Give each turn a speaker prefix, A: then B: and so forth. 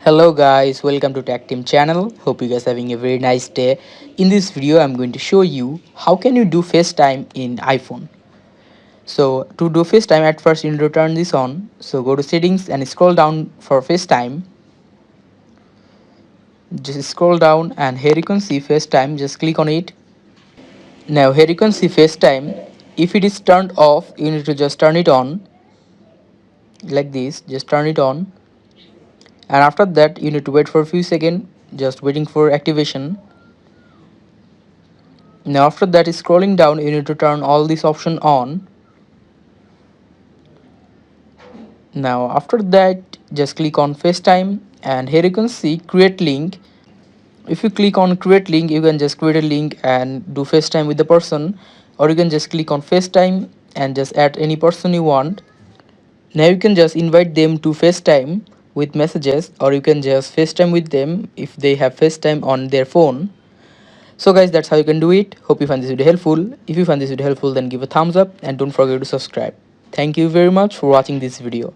A: Hello guys, welcome to Tech Team channel. Hope you guys having a very nice day. In this video, I'm going to show you how can you do FaceTime in iPhone. So to do FaceTime, at first you need to turn this on. So go to settings and scroll down for FaceTime. Just scroll down and here you can see FaceTime. Just click on it. Now here you can see FaceTime. If it is turned off, you need to just turn it on like this. Just turn it on, and after that you need to wait for a few seconds. Just waiting for activation. Now after that, scrolling down, you need to turn all this option on. Now after that, just click on FaceTime and here you can see create link. If you click on create link, you can just create a link and do FaceTime with the person, or you can just click on FaceTime and just add any person you want. Now you can just invite them to FaceTime with messages, or you can just FaceTime with them if they have FaceTime on their phone. So guys, that's how you can do it. Hope you find this video helpful. If you find this video helpful, then give a thumbs up and don't forget to subscribe. Thank you very much for watching this video.